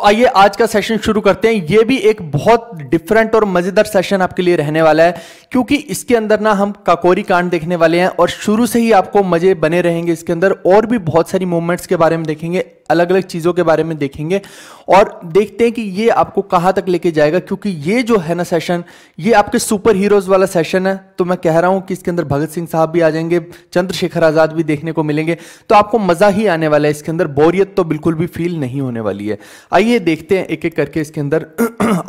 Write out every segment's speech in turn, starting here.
आइए आज का सेशन शुरू करते हैं। ये भी एक बहुत डिफरेंट और मजेदार सेशन आपके लिए रहने वाला है, क्योंकि इसके अंदर ना हम काकोरी कांड देखने वाले हैं और शुरू से ही आपको मजे बने रहेंगे। इसके अंदर और भी बहुत सारी मूवमेंट्स के बारे में देखेंगे, अलग अलग चीजों के बारे में देखेंगे और देखते हैं कि ये आपको कहां तक लेके जाएगा। क्योंकि ये जो है ना सेशन, ये आपके सुपर हीरोज वाला सेशन है। तो मैं कह रहा हूं कि इसके अंदर भगत सिंह साहब भी आ जाएंगे, चंद्रशेखर आजाद भी देखने को मिलेंगे, तो आपको मजा ही आने वाला है। इसके अंदर बोरियत तो बिल्कुल भी फील नहीं होने वाली है। आइए देखते हैं एक एक करके इसके अंदर।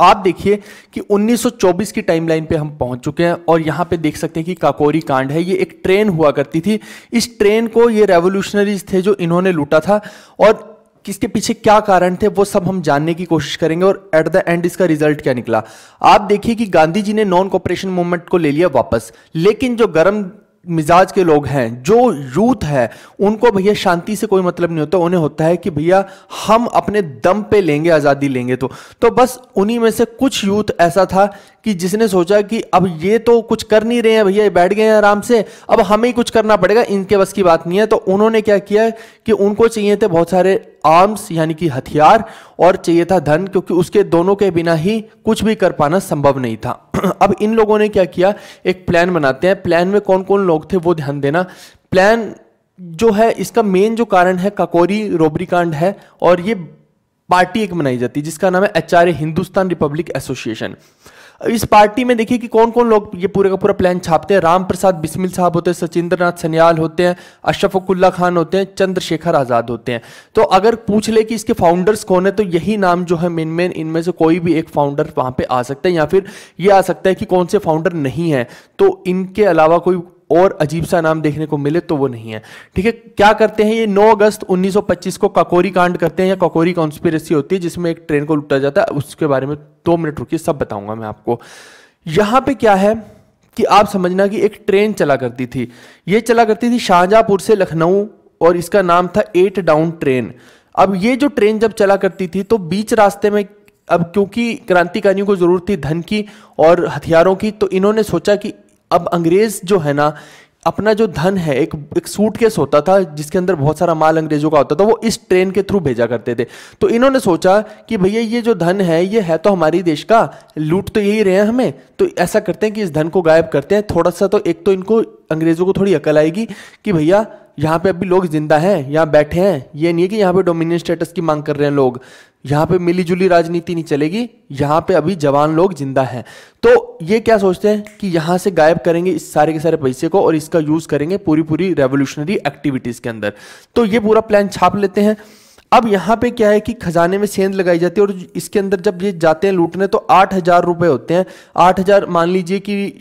आप देखिए कि 1924 की टाइमलाइन पे हम पहुंच चुके हैं और यहां पे देख सकते हैं कि काकोरी कांड है। ये एक ट्रेन हुआ करती थी। इस ट्रेन को ये रेवोल्यूशनरीज थे जो इन्होंने लूटा था और किसके पीछे क्या कारण थे वो सब हम जानने की कोशिश करेंगे और एट द एंड इसका रिजल्ट क्या निकला। आप देखिए कि गांधी जी ने नॉन कोऑपरेशन मूवमेंट को ले लिया वापस, लेकिन जो गर्म मिजाज के लोग हैं, जो यूथ है, उनको भैया शांति से कोई मतलब नहीं होता। उन्हें होता है कि भैया हम अपने दम पे लेंगे, आजादी लेंगे। तो बस उन्हीं में से कुछ यूथ ऐसा था कि जिसने सोचा कि अब ये तो कुछ कर नहीं रहे हैं भैया, ये बैठ गए हैं आराम से, अब हमें ही कुछ करना पड़ेगा, इनके बस की बात नहीं है। तो उन्होंने क्या किया कि उनको चाहिए थे बहुत सारे आर्म्स यानी कि हथियार और चाहिए था धन, क्योंकि उसके दोनों के बिना ही कुछ भी कर पाना संभव नहीं था। अब इन लोगों ने क्या किया, एक प्लान बनाते हैं। प्लान में कौन कौन लोग थे वो ध्यान देना। प्लान जो है, इसका मेन जो कारण है काकोरी रोबरी कांड है और ये पार्टी एक बनाई जाती है जिसका नाम है HRA, हिंदुस्तान रिपब्लिक एसोसिएशन। इस पार्टी में देखिए कि कौन कौन लोग ये पूरे का पूरा प्लान छापते हैं। राम प्रसाद बिस्मिल साहब होते हैं, सचिंद्र नाथ सन्याल होते हैं, अशफाकुल्ला खान होते हैं, चंद्रशेखर आजाद होते हैं। तो अगर पूछ ले कि इसके फाउंडर्स कौन है, तो यही नाम जो है मेन इनमें से कोई भी एक फाउंडर वहां पे आ सकता है, या फिर ये आ सकता है कि कौन से फाउंडर नहीं है, तो इनके अलावा कोई और अजीब सा नाम देखने को मिले तो वो नहीं है। ठीक है, क्या करते हैं ये 9 अगस्त 1925 को काकोरी कांड करते हैं, या काकोरी कॉन्स्पिरेसी होती है जिसमें एक ट्रेन को लूटा जाता है। उसके बारे में 2 मिनट रुकिए, सब बताऊंगा मैं आपको। यहां पे क्या है कि आप समझना कि एक ट्रेन चला करती थी। ये चला करती थी शाहजहांपुर से लखनऊ और इसका नाम था 8 डाउन ट्रेन। अब ये जो ट्रेन जब चला करती थी तो बीच रास्ते में, अब क्योंकि क्रांतिकारियों को जरूरत थी धन की और हथियारों की, तो इन्होंने सोचा कि अब अंग्रेज जो है ना, अपना जो धन है, एक सूटकेस होता था जिसके अंदर बहुत सारा माल अंग्रेजों का होता था, वो इस ट्रेन के थ्रू भेजा करते थे। तो इन्होंने सोचा कि भैया ये जो धन है ये है तो हमारी देश का, लूट तो यही रहे हैं हमें, तो ऐसा करते हैं कि इस धन को गायब करते हैं थोड़ा सा। तो एक तो इनको अंग्रेजों को थोड़ी अकल आएगी कि भैया यहाँ पे अभी लोग जिंदा हैं, यहाँ बैठे हैं, ये नहीं है कि यहाँ पे डोमिनियन स्टेटस की मांग कर रहे हैं लोग, यहाँ पे मिलीजुली राजनीति नहीं चलेगी, यहाँ पे अभी जवान लोग जिंदा हैं। तो ये क्या सोचते हैं कि यहाँ से गायब करेंगे इस सारे के सारे पैसे को और इसका यूज करेंगे पूरी रेवोल्यूशनरी एक्टिविटीज के अंदर। तो ये पूरा प्लान छाप लेते हैं। अब यहाँ पे क्या है कि खजाने में सेंध लगाई जाती है और इसके अंदर जब ये जाते हैं लूटने तो 8,000 रुपए होते हैं। 8,000 मान लीजिए कि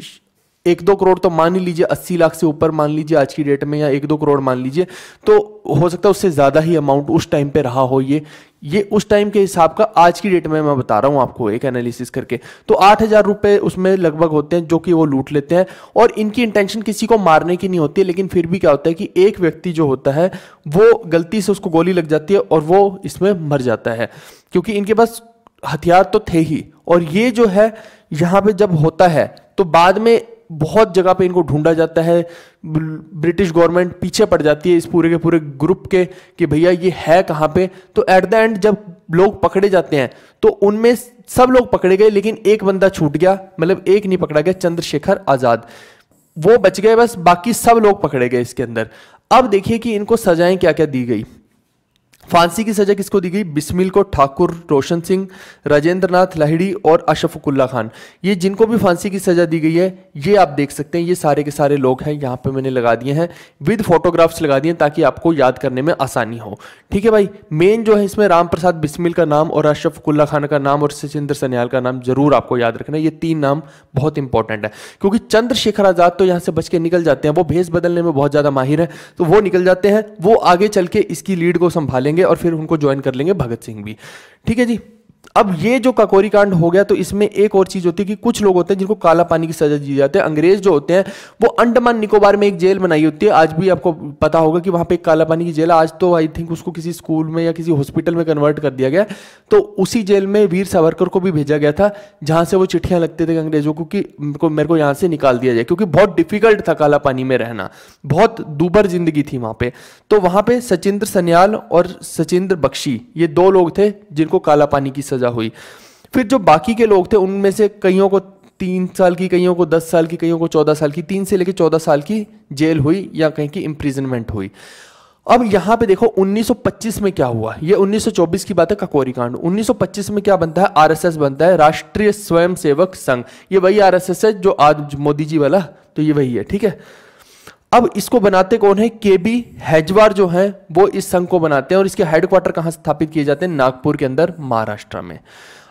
1-2 करोड़ तो मान ही लीजिए, 80 लाख से ऊपर मान लीजिए आज की डेट में, या 1-2 करोड़ मान लीजिए, तो हो सकता है उससे ज्यादा ही अमाउंट उस टाइम पे रहा हो। ये उस टाइम के हिसाब का आज की डेट में मैं बता रहा हूं आपको एक एनालिसिस करके। तो 8,000 रुपए उसमें लगभग होते हैं जो कि वो लूट लेते हैं और इनकी इंटेंशन किसी को मारने की नहीं होती है, लेकिन फिर भी क्या होता है कि एक व्यक्ति जो होता है वो गलती से उसको गोली लग जाती है और वो इसमें मर जाता है, क्योंकि इनके पास हथियार तो थे ही। और ये जो है यहां पे जब होता है तो बाद में बहुत जगह पे इनको ढूंढा जाता है, ब्रिटिश गवर्नमेंट पीछे पड़ जाती है इस पूरे के पूरे ग्रुप के कि भैया ये है कहां पे। तो एट द एंड जब लोग पकड़े जाते हैं तो उनमें सब लोग पकड़े गए, लेकिन एक बंदा छूट गया, मतलब एक नहीं पकड़ा गया, चंद्रशेखर आजाद, वो बच गए बस, बाकी सब लोग पकड़े गए इसके अंदर। अब देखिए कि इनको सजाएं क्या क्या दी गई। फांसी की सजा किसको दी गई? बिस्मिल को, ठाकुर, रोशन सिंह, राजेंद्र नाथ लाहिड़ी और अशफाकुल्ला खान। ये जिनको भी फांसी की सजा दी गई है ये आप देख सकते हैं, ये सारे के सारे लोग हैं। यहाँ पे मैंने लगा दिए हैं, विद फोटोग्राफ्स लगा दिए ताकि आपको याद करने में आसानी हो। ठीक है भाई, मेन जो है इसमें राम प्रसाद बिस्मिल का नाम और अशफाकुल्ला खान का नाम और सचिंद्र सन्याल का नाम जरूर आपको याद रखना है। ये 3 नाम बहुत इंपॉर्टेंट है, क्योंकि चंद्रशेखर आजाद तो यहाँ से बच के निकल जाते हैं, वो भेष बदलने में बहुत ज्यादा माहिर है, तो वो निकल जाते हैं, वो आगे चल के इसकी लीड को संभालेंगे और फिर उनको ज्वाइन कर लेंगे भगत सिंह भी। ठीक है जी, अब ये जो काकोरी कांड हो गया, तो इसमें एक और चीज होती है कि कुछ लोग होते हैं जिनको काला पानी की सजा दी जाती है। अंग्रेज जो होते हैं वो अंडमान निकोबार में एक जेल बनाई होती है, आज भी आपको पता होगा कि वहां पे एक काला पानी की जेल है। आज तो आई थिंक उसको किसी स्कूल में या किसी हॉस्पिटल में कन्वर्ट कर दिया गया। तो उसी जेल में वीर सावरकर को भी भेजा गया था, जहां से वो चिट्ठियां लगते थे अंग्रेजों को कि मेरे को यहाँ से निकाल दिया जाए, क्योंकि बहुत डिफिकल्ट था काला पानी में रहना, बहुत दूभर जिंदगी थी वहां पे। तो वहां पे सचिंद्र सन्याल और सचिंद्र बख्शी, ये दो लोग थे जिनको काला पानी की सजा हुई। फिर जो बाकी के लोग थे उनमें से कईयों को 3 साल की, कईयों को 10 साल की, कईयों को 14 साल की, 3 से लेकर 14 साल की जेल हुई या कहीं की इम्प्रिजनमेंट हुई। अब यहां पे देखो 1925 में क्या हुआ, ये 1924 की बात है काकोरी कांड। 1925 में क्या बनता है, आरएसएस बनता है, राष्ट्रीय स्वयंसेवक संघ। ये वही आरएसएस है जो आज मोदी जी वाला, तो ये वही है, ठीक है। अब इसको बनाते कौन है, केबी हेजवार जो है वो इस संघ को बनाते हैं, और इसके हेडक्वार्टर कहां स्थापित किए जाते हैं, नागपुर के अंदर, महाराष्ट्र में।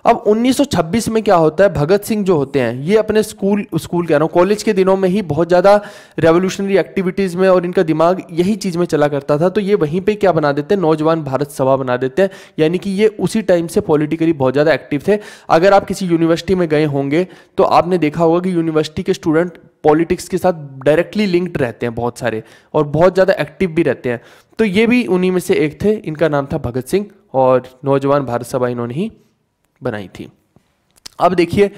अब 1926 में क्या होता है, भगत सिंह जो होते हैं ये अपने स्कूल कह रहा हूं, कॉलेज के दिनों में ही बहुत ज्यादा रेवोल्यूशनरी एक्टिविटीज में, और इनका दिमाग यही चीज में चला करता था। तो ये वहीं पे क्या बना देते हैं, नौजवान भारत सभा बना देते हैं, यानी कि ये उसी टाइम से पॉलिटिकली बहुत ज्यादा एक्टिव थे। अगर आप किसी यूनिवर्सिटी में गए होंगे तो आपने देखा होगा कि यूनिवर्सिटी के स्टूडेंट पॉलिटिक्स के साथ डायरेक्टली लिंक्ड रहते हैं बहुत सारे, और बहुत ज़्यादा एक्टिव भी रहते हैं। तो ये भी उन्हीं में से एक थे, इनका नाम था भगत सिंह, और नौजवान भारत सभा इन्होंने ही बनाई थी। अब देखिए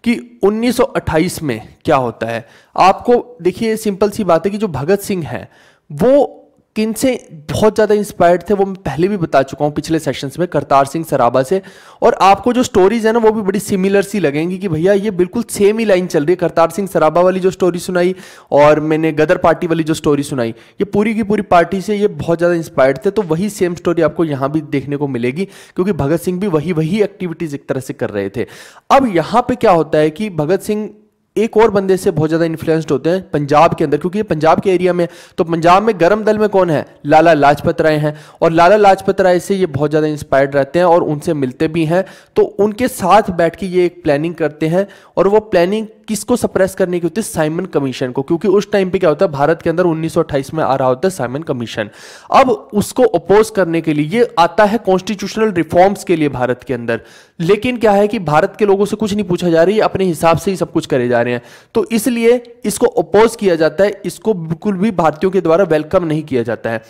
कि 1928 में क्या होता है, आपको देखिए सिंपल सी बात है कि जो भगत सिंह है वो किन से बहुत ज़्यादा इंस्पायर्ड थे, वो मैं पहले भी बता चुका हूँ पिछले सेशंस में, करतार सिंह सराबा से। और आपको जो स्टोरीज है ना वो भी बड़ी सिमिलर सी लगेंगी कि भैया ये बिल्कुल सेम ही लाइन चल रही है। करतार सिंह सराबा वाली जो स्टोरी सुनाई और मैंने गदर पार्टी वाली जो स्टोरी सुनाई, ये पूरी की पूरी पार्टी से ये बहुत ज़्यादा इंस्पायर्ड थे। तो वही सेम स्टोरी आपको यहाँ भी देखने को मिलेगी, क्योंकि भगत सिंह भी वही एक्टिविटीज एक तरह से कर रहे थे। अब यहाँ पे क्या होता है कि भगत सिंह एक और बंदे से बहुत ज्यादा इन्फ्लुएंस्ड होते हैं पंजाब के अंदर, क्योंकि ये पंजाब के एरिया में, तो पंजाब में गरम दल में कौन है, लाला लाजपत राय हैं, और लाला लाजपत राय से ये बहुत ज्यादा इंस्पायर्ड रहते हैं और उनसे मिलते भी हैं। तो उनके साथ बैठ के ये एक प्लानिंग करते हैं, और वो प्लानिंग किसको सप्रेस करने की होती है, साइमन कमीशन को, क्योंकि उस टाइम पे क्या होता है, भारत के अंदर 1928 में आ रहा होता है साइमन कमीशन। अब उसको अपोज करने के लिए ये आता है कॉन्स्टिट्यूशनल रिफॉर्म्स के लिए भारत के अंदर, लेकिन क्या है कि भारत के लोगों से कुछ नहीं पूछा जा रहा है, अपने हिसाब से ही सब कुछ करे जा रहे हैं। तो इसलिए इसको अपोज किया जाता है, इसको बिल्कुल भी भारतीयों के द्वारा वेलकम नहीं किया जाता है।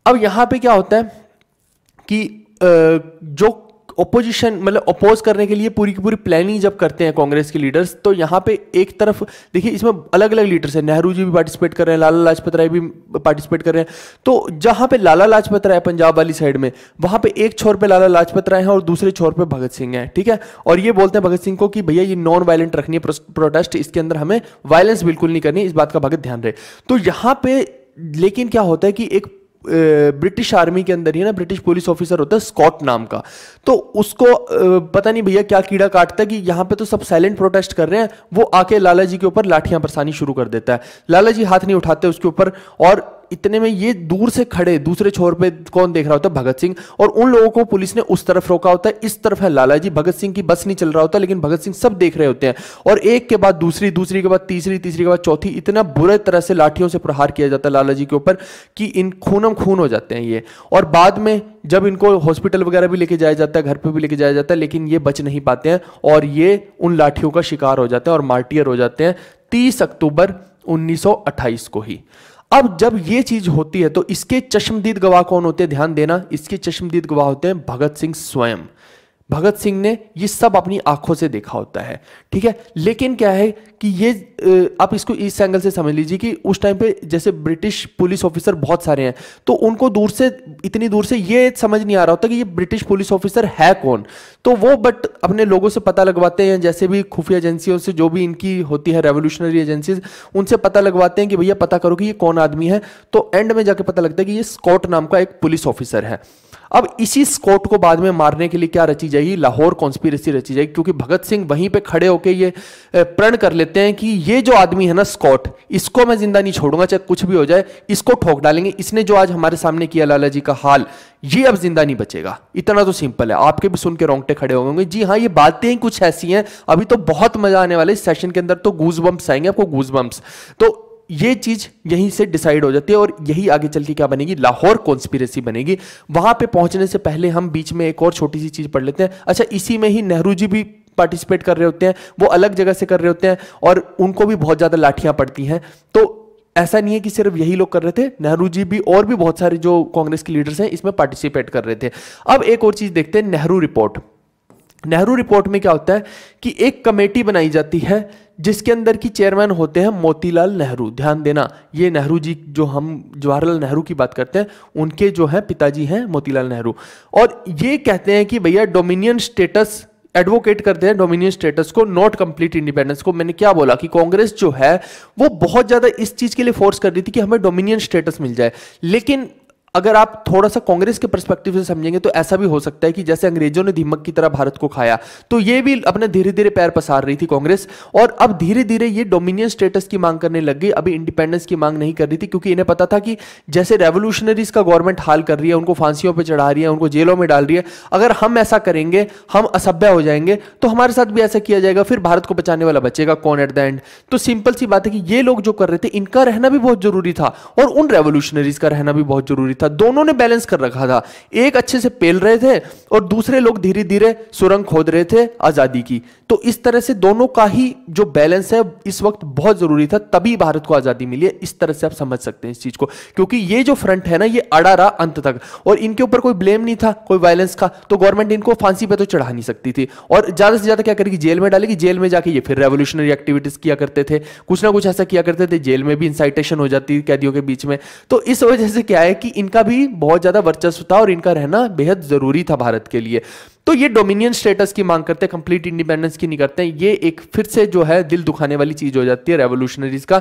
अब यहां पे क्या होता है कि जो ओपोजिशन, मतलब अपोज करने के लिए पूरी की पूरी प्लानिंग जब करते हैं कांग्रेस के लीडर्स, तो यहां पे एक तरफ देखिए इसमें अलग अलग लीडर्स हैं, नेहरू जी भी पार्टिसिपेट कर रहे हैं, लाला लाजपत राय भी पार्टिसिपेट कर रहे हैं। तो जहां पे लाला लाजपत राय पंजाब वाली साइड में, वहां पे एक छोर पे लाला लाजपत राय है और दूसरे छोर पे भगत सिंह है, ठीक है। और ये बोलते हैं भगत सिंह को कि भैया ये नॉन वायलेंट रखनी है प्रोटेस्ट, इसके अंदर हमें वायलेंस बिल्कुल नहीं करनी, इस बात का भगत ध्यान रहे। तो यहां पे लेकिन क्या होता है कि एक ब्रिटिश आर्मी के अंदर ही ना ब्रिटिश पुलिस ऑफिसर होता है स्कॉट नाम का, तो उसको पता नहीं भैया क्या कीड़ा काटता है कि यहाँ पे तो सब साइलेंट प्रोटेस्ट कर रहे हैं, वो आके लाला जी के ऊपर लाठियां बरसानी शुरू कर देता है। लाला जी हाथ नहीं उठाते उसके ऊपर, और इतने में ये दूर से खड़े दूसरे छोर पे कौन देख रहा होता है, भगत सिंह, और उन लोगों को पुलिस ने उस तरफ रोका होता है, इस तरफ है लाला जी, भगत सिंह की बस नहीं चल रहा होता, लेकिन भगत सिंह सब देख रहे होते हैं, और एक के बाद दूसरी, दूसरी के बाद तीसरी, तीसरी के बाद चौथी, इतना बुरे तरह से लाठियों से प्रहार किया जाता है लाला जी के ऊपर कि इन खूनम खून हो जाते हैं ये। और बाद में जब इनको हॉस्पिटल वगैरह भी लेके जाया जाता है, घर पे भी लेके जाया जाता है, लेकिन ये बच नहीं पाते हैं और ये उन लाठियों का शिकार हो जाते हैं और मार्टियर हो जाते हैं 30 अक्टूबर 1928 को ही। अब जब ये चीज होती है तो इसके चश्मदीद गवाह कौन होते हैं, ध्यान देना, इसके चश्मदीद गवाह होते हैं भगत सिंह स्वयं। भगत सिंह ने ये सब अपनी आंखों से देखा होता है, ठीक है। लेकिन क्या है कि ये आप इसको इस एंगल से समझ लीजिए कि उस टाइम पे जैसे ब्रिटिश पुलिस ऑफिसर बहुत सारे हैं, तो उनको दूर से, इतनी दूर से ये समझ नहीं आ रहा होता कि ये ब्रिटिश पुलिस ऑफिसर है कौन। तो वो बट अपने लोगों से पता लगवाते हैं, जैसे भी खुफिया एजेंसियों से जो भी इनकी होती है रेवोल्यूशनरी एजेंसीज, उनसे पता लगवाते हैं कि भैया पता करो कि ये कौन आदमी है। तो एंड में जाके पता लगता है कि ये स्कॉट नाम का एक पुलिस ऑफिसर है। अब इसी स्कॉट को बाद में मारने के लिए क्या रची जाएगी, लाहौर कॉन्स्पिरेसी रची जाएगी, क्योंकि भगत सिंह वहीं पे खड़े होकर ये प्रण कर लेते हैं कि ये जो आदमी है ना स्कॉट, इसको मैं जिंदा नहीं छोड़ूंगा, चाहे कुछ भी हो जाए, इसको ठोक डालेंगे। इसने जो आज हमारे सामने किया लाला जी का हाल, ये अब जिंदा नहीं बचेगा। इतना तो सिंपल है, आपके भी सुन के रोंगटे खड़े होंगे। जी हाँ, ये बातें ही कुछ ऐसी हैं, अभी तो बहुत मजा आने वाला है इस सेशन के अंदर, तो गूज बम्प्स आएंगे आपको, गूज बम्प्स। तो ये चीज यहीं से डिसाइड हो जाती है और यही आगे चल के क्या बनेगी, लाहौर कॉन्स्पिरेसी बनेगी। वहां पे पहुंचने से पहले हम बीच में एक और छोटी सी चीज पढ़ लेते हैं। अच्छा, इसी में ही नेहरू जी भी पार्टिसिपेट कर रहे होते हैं, वो अलग जगह से कर रहे होते हैं और उनको भी बहुत ज्यादा लाठियां पड़ती हैं। तो ऐसा नहीं है कि सिर्फ यही लोग कर रहे थे, नेहरू जी भी और भी बहुत सारे जो कांग्रेस के लीडर्स हैं इसमें पार्टिसिपेट कर रहे थे। अब एक और चीज देखते हैं, नेहरू रिपोर्ट। नेहरू रिपोर्ट में क्या होता है कि एक कमेटी बनाई जाती है जिसके अंदर की चेयरमैन होते हैं मोतीलाल नेहरू। ध्यान देना, ये नेहरू जी जो हम जवाहरलाल नेहरू की बात करते हैं उनके जो है पिताजी हैं मोतीलाल नेहरू। और ये कहते हैं कि भैया डोमिनियन स्टेटस, एडवोकेट करते हैं डोमिनियन स्टेटस को, नॉट कंप्लीट इंडिपेंडेंस को। मैंने क्या बोला कि कांग्रेस जो है वो बहुत ज्यादा इस चीज के लिए फोर्स कर रही थी कि हमें डोमिनियन स्टेटस मिल जाए। लेकिन अगर आप थोड़ा सा कांग्रेस के पर्सपेक्टिव से समझेंगे तो ऐसा भी हो सकता है कि जैसे अंग्रेजों ने दीमक की तरह भारत को खाया, तो ये भी अपने धीरे धीरे पैर पसार रही थी कांग्रेस, और अब धीरे धीरे ये डोमिनियन स्टेटस की मांग करने लग गई। अभी इंडिपेंडेंस की मांग नहीं कर रही थी, क्योंकि इन्हें पता था कि जैसे रेवोल्यूशनरीज का गवर्नमेंट हाल कर रही है, उनको फांसियों पर चढ़ा रही है, उनको जेलों में डाल रही है, अगर हम ऐसा करेंगे हम असभ्य हो जाएंगे, तो हमारे साथ भी ऐसा किया जाएगा, फिर भारत को बचाने वाला बचेगा कौन एट द एंड। तो सिंपल सी बात है कि ये लोग जो कर रहे थे इनका रहना भी बहुत जरूरी था और उन रेवोल्यूशनरीज का रहना भी बहुत जरूरी था। दोनों ने बैलेंस कर रखा था, एक अच्छे से पेल रहे थे और दूसरे लोग धीरे धीरे सुरंग खोद रहे थे आजादी की। तो इस तरह से दोनों का ही जो बैलेंस है इस वक्त बहुत जरूरी था, तभी भारत को आजादी मिली है। इस तरह से आप समझ सकते हैं इस चीज को, क्योंकि ये जो फ्रंट है ना ये अड़ा रहा अंत तक, और इनके ऊपर कोई ब्लेम नहीं था कोई वायलेंस का, तो गवर्नमेंट इनको फांसी पे तो चढ़ा नहीं सकती थी, और ज्यादा से ज्यादा क्या करेगी, जेल में डालेगी। जेल में जाके ये फिर रेवोल्यूशनरी एक्टिविटीज किया करते थे, कुछ ना कुछ ऐसा किया करते थे, जेल में भी इंसाइटेशन हो जाती है कैदियों के बीच में। तो इस वजह से क्या है कि इनका भी बहुत ज्यादा वर्चस्व था और इनका रहना बेहद जरूरी था भारत के लिए। तो ये डोमिनियन स्टेटस की मांग करते हैं, कंप्लीट इंडिपेंडेंस की नहीं करते हैं। ये एक फिर से जो है दिल दुखाने वाली चीज हो जाती है रेवोल्यूशनरीज का।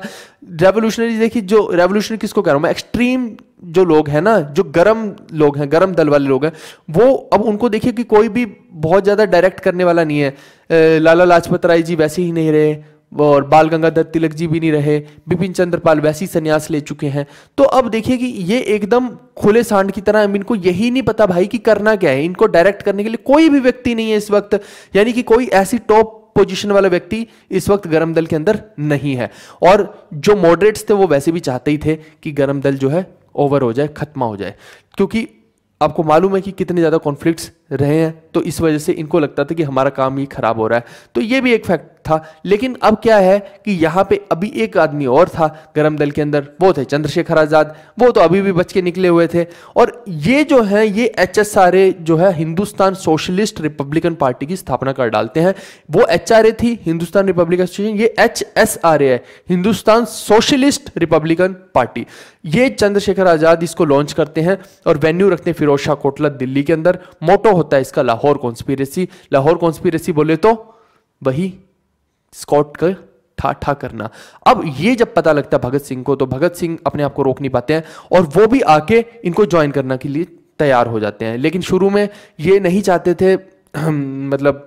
रेवोल्यूशनरीज देखिए, जो रेवोल्यूशनरी किसको कह रहा हूं मैं, एक्सट्रीम जो लोग हैं ना, जो गरम लोग हैं, गरम दल वाले लोग हैं, वो अब उनको देखिए कि कोई भी बहुत ज्यादा डायरेक्ट करने वाला नहीं है। लाला लाजपत राय जी वैसे ही नहीं रहे और बाल गंगाधर तिलक जी भी नहीं रहे, बिपिन चंद्र पाल वैसे ही संन्यास ले चुके हैं। तो अब देखिए कि ये एकदम खुले सांड की तरह, इनको यही नहीं पता भाई कि करना क्या है। इनको डायरेक्ट करने के लिए कोई भी व्यक्ति नहीं है इस वक्त, यानी कि कोई ऐसी टॉप पोजीशन वाला व्यक्ति इस वक्त गरम दल के अंदर नहीं है। और जो मॉडरेट्स थे वो वैसे भी चाहते ही थे कि गरम दल जो है ओवर हो जाए, खत्म हो जाए, क्योंकि आपको मालूम है कि कितने ज्यादा कॉन्फ्लिक्ट्स रहे हैं। तो इस वजह से इनको लगता था कि हमारा काम ही खराब हो रहा है। तो ये भी एक फैक्ट था। लेकिन अब क्या है कि यहां पे अभी एक आदमी और था गरम दल के अंदर, वो थे चंद्रशेखर आजाद। वो तो अभी भी बच के निकले हुए थे। और ये जो है ये HSRA जो है हिंदुस्तान सोशलिस्ट रिपब्लिकन पार्टी की स्थापना कर डालते हैं। वो HRA थी हिंदुस्तान रिपब्लिकन एसोसिएशन, ये HSRA है हिंदुस्तान सोशलिस्ट रिपब्लिकन पार्टी। ये चंद्रशेखर आजाद इसको लॉन्च करते हैं और वेन्यू रखते हैं फिरोज शाह कोटला दिल्ली के अंदर। मोटो होता है इसका लाहौर कॉन्स्पिरेसी। लाहौर कॉन्स्पिरेसी बोले तो वही स्कॉट का ठा ठा करना। अब ये जब पता लगता है भगत सिंह को, तो भगत सिंह अपने आप को रोक नहीं पाते हैं और वो भी आके इनको ज्वाइन करने के लिए तैयार हो जाते हैं। लेकिन शुरू में ये नहीं चाहते थे मतलब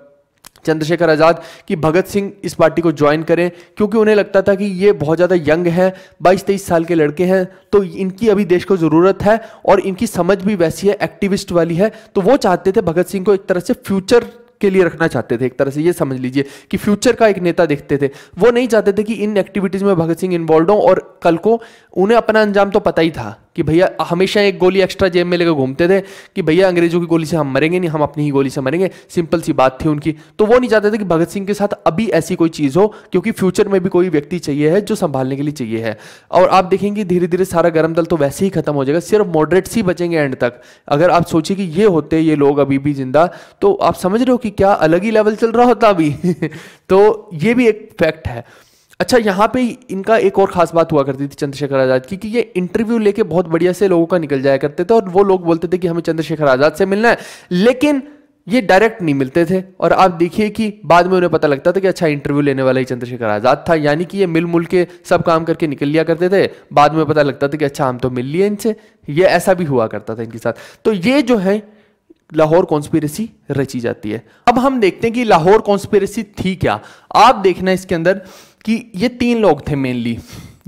चंद्रशेखर आजाद कि भगत सिंह इस पार्टी को ज्वाइन करें, क्योंकि उन्हें लगता था कि ये बहुत ज़्यादा यंग है, 22-23 साल के लड़के हैं, तो इनकी अभी देश को ज़रूरत है और इनकी समझ भी वैसी है, एक्टिविस्ट वाली है। तो वो चाहते थे भगत सिंह को एक तरह से फ्यूचर के लिए रखना चाहते थे, एक तरह से ये समझ लीजिए कि फ्यूचर का एक नेता देखते थे। वो नहीं चाहते थे कि इन एक्टिविटीज में भगत सिंह इन्वॉल्व हो, और कल को उन्हें अपना अंजाम तो पता ही था कि भैया हमेशा एक गोली एक्स्ट्रा जेब में लेकर घूमते थे कि भैया अंग्रेजों की गोली से हम मरेंगे नहीं, हम अपनी ही गोली से मरेंगे। सिंपल सी बात थी उनकी। तो वो नहीं चाहते थे कि भगत सिंह के साथ अभी ऐसी कोई चीज हो, क्योंकि फ्यूचर में भी कोई व्यक्ति चाहिए है जो संभालने के लिए चाहिए है। और आप देखेंगे धीरे धीरे सारा गरम दल तो वैसे ही खत्म हो जाएगा, सिर्फ मॉडरेट्स ही बचेंगे एंड तक। अगर आप सोचिए कि ये होते ये लोग अभी भी जिंदा, तो आप समझ रहे हो कि क्या अलग ही लेवल चल रहा होता अभी। तो ये भी एक फैक्ट है। अच्छा, यहाँ पे इनका एक और खास बात हुआ करती थी चंद्रशेखर आजाद की, कि ये इंटरव्यू लेके बहुत बढ़िया से लोगों का निकल जाया करते थे और वो लोग बोलते थे कि हमें चंद्रशेखर आजाद से मिलना है, लेकिन ये डायरेक्ट नहीं मिलते थे। और आप देखिए कि बाद में उन्हें पता लगता था कि अच्छा इंटरव्यू लेने वाला ही चंद्रशेखर आजाद था, यानी कि ये मिल के सब काम करके निकल लिया करते थे। बाद में पता लगता था कि अच्छा हम तो मिल लिए इनसे। ये ऐसा भी हुआ करता था इनके साथ। तो ये जो है लाहौर कॉन्स्पिरेसी रची जाती है। अब हम देखते हैं कि लाहौर कॉन्स्पिरेसी थी क्या। आप देखना इसके अंदर कि ये 3 लोग थे मेनली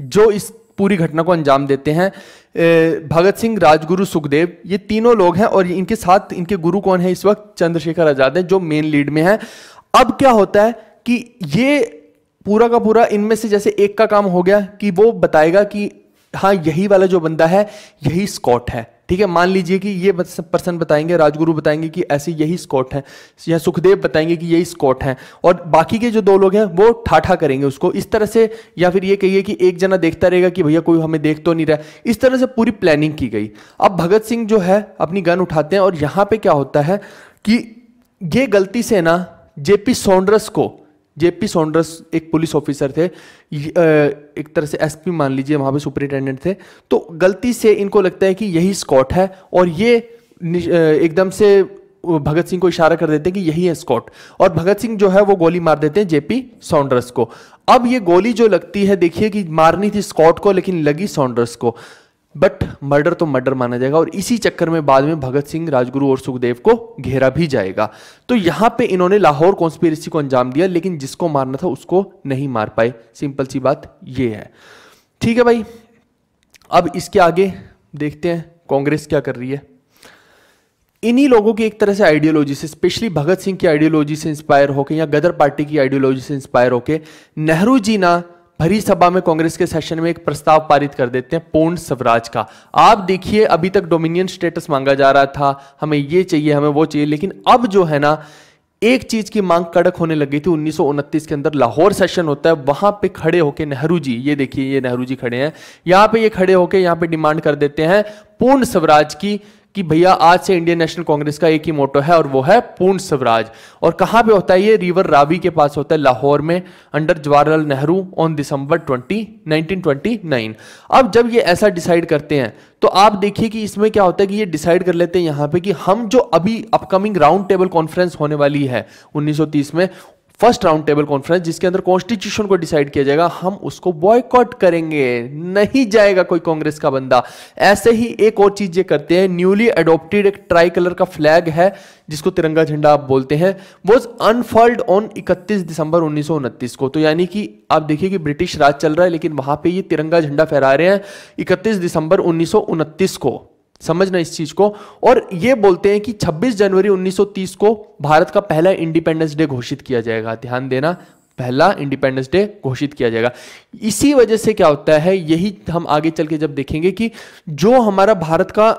जो इस पूरी घटना को अंजाम देते हैं। भगत सिंह, राजगुरु, सुखदेव, ये तीनों लोग हैं और इनके साथ इनके गुरु कौन है इस वक्त, चंद्रशेखर आजाद है जो मेन लीड में है। अब क्या होता है कि ये पूरा का पूरा इनमें से जैसे एक का काम हो गया कि वो बताएगा कि हाँ यही वाला जो बंदा है यही स्कॉट है, ठीक है। मान लीजिए कि ये पर्सन बताएंगे, राजगुरु बताएंगे कि ऐसे यही स्कॉट है, या सुखदेव बताएंगे कि यही स्कॉट है, और बाकी के जो दो लोग हैं वो ठाठा करेंगे उसको इस तरह से, या फिर ये कहिए कि एक जना देखता रहेगा कि भैया कोई हमें देख तो नहीं रहा। इस तरह से पूरी प्लानिंग की गई। अब भगत सिंह जो है अपनी गन उठाते हैं और यहां पे क्या होता है कि ये गलती से ना जेपी सॉन्डर्स को, जेपी सॉन्डर्स एक पुलिस ऑफिसर थे, एक तरह से एसपी मान लीजिए, वहां पे सुपरिटेंडेंट थे, तो गलती से इनको लगता है कि यही स्कॉट है और ये एकदम से भगत सिंह को इशारा कर देते हैं कि यही है स्कॉट, और भगत सिंह जो है वो गोली मार देते हैं जेपी सॉन्डर्स को। अब ये गोली जो लगती है, देखिए कि मारनी थी स्कॉट को लेकिन लगी सॉन्डर्स को, बट मर्डर तो मर्डर माना जाएगा और इसी चक्कर में बाद में भगत सिंह, राजगुरु और सुखदेव को घेरा भी जाएगा। तो यहां पे इन्होंने लाहौर कॉन्स्पिरेसी को अंजाम दिया, लेकिन जिसको मारना था उसको नहीं मार पाए। सिंपल सी बात ये है, ठीक है भाई। अब इसके आगे देखते हैं कांग्रेस क्या कर रही है। इन्हीं लोगों की एक तरह से आइडियोलॉजी से, स्पेशली भगत सिंह की आइडियोलॉजी से इंस्पायर होकर या गदर पार्टी की आइडियोलॉजी से इंस्पायर होकर नेहरू जी ना भरी सभा में कांग्रेस के सेशन में एक प्रस्ताव पारित कर देते हैं पूर्ण स्वराज का। आप देखिए अभी तक डोमिनियन स्टेटस मांगा जा रहा था, हमें ये चाहिए हमें वो चाहिए, लेकिन अब जो है ना एक चीज की मांग कड़क होने लगी थी। 1929 के अंदर लाहौर सेशन होता है, वहां पे खड़े होके नेहरू जी, ये देखिए ये नेहरू जी खड़े हैं, यहां पे ये खड़े होके यहां पे डिमांड कर देते हैं पूर्ण स्वराज की, कि भैया आज से इंडियन नेशनल कांग्रेस का एक ही मोटो है और वो है पूर्ण स्वराज। और कहां पे होता है ये? रिवर रावी के पास होता है, लाहौर में, under Jawaharlal Nehru on December 1929। अब जब ये ऐसा डिसाइड करते हैं तो आप देखिए कि इसमें क्या होता है कि ये डिसाइड कर लेते हैं यहां पे कि हम जो अभी अपकमिंग राउंड टेबल कॉन्फ्रेंस होने वाली है 1930 में, फर्स्ट राउंड टेबल कॉन्फ्रेंस जिसके अंदर कॉन्स्टिट्यूशन को डिसाइड किया जाएगा, हम उसको बॉयकॉट करेंगे, नहीं जाएगा कोई कांग्रेस का बंदा। ऐसे ही एक और चीज ये करते हैं, न्यूली अडॉप्टेड एक ट्राई कलर का फ्लैग है जिसको तिरंगा झंडा आप बोलते हैं, वो अनफर्ल्ड ऑन 31 दिसंबर 1929 को। तो यानी कि आप देखिए कि ब्रिटिश राज चल रहा है लेकिन वहां पे ये तिरंगा झंडा फहरा रहे हैं 31 दिसंबर 1929 को, समझना इस चीज को। और ये बोलते हैं कि 26 जनवरी 1930 को भारत का पहला इंडिपेंडेंस डे घोषित किया जाएगा। ध्यान देना, पहला इंडिपेंडेंस डे घोषित किया जाएगा। इसी वजह से क्या होता है, यही हम आगे चल के जब देखेंगे कि जो हमारा भारत का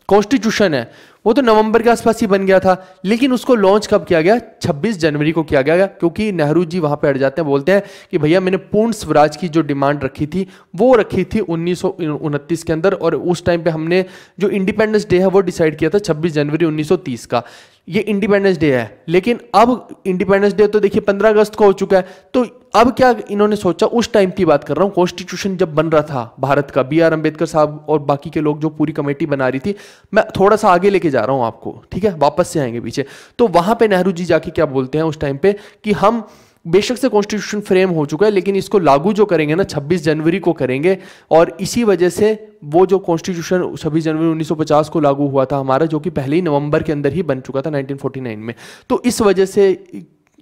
कॉन्स्टिट्यूशन है वो तो नवंबर के आसपास ही बन गया था, लेकिन उसको लॉन्च कब किया गया? 26 जनवरी को किया गया, क्योंकि नेहरू जी वहां पे अड़ जाते हैं, बोलते हैं कि भैया मैंने पूर्ण स्वराज की जो डिमांड रखी थी वो रखी थी 1929 के अंदर, और उस टाइम पे हमने जो इंडिपेंडेंस डे है वो डिसाइड किया था 26 जनवरी 1930 का। ये इंडिपेंडेंस डे है, लेकिन अब इंडिपेंडेंस डे तो देखिए 15 अगस्त को हो चुका है। तो अब क्या इन्होंने सोचा, उस टाइम की बात कर रहा हूं, कॉन्स्टिट्यूशन जब बन रहा था भारत का, बी आर अम्बेडकर साहब और बाकी के लोग जो पूरी कमेटी बना रही थी, मैं थोड़ा सा आगे लेके जा रहा हूं आपको, ठीक है, वापस से आएंगे पीछे। तो वहां पे नेहरू जी जाके क्या बोलते हैं उस टाइम पे कि हम बेशक से कॉन्स्टिट्यूशन फ्रेम हो चुका है लेकिन इसको लागू जो करेंगे ना 26 जनवरी को करेंगे, और इसी वजह से वो जो कॉन्स्टिट्यूशन 26 जनवरी 1950 को लागू हुआ था हमारा, जो कि पहले ही नवंबर के अंदर ही बन चुका था 1949 में, तो इस वजह से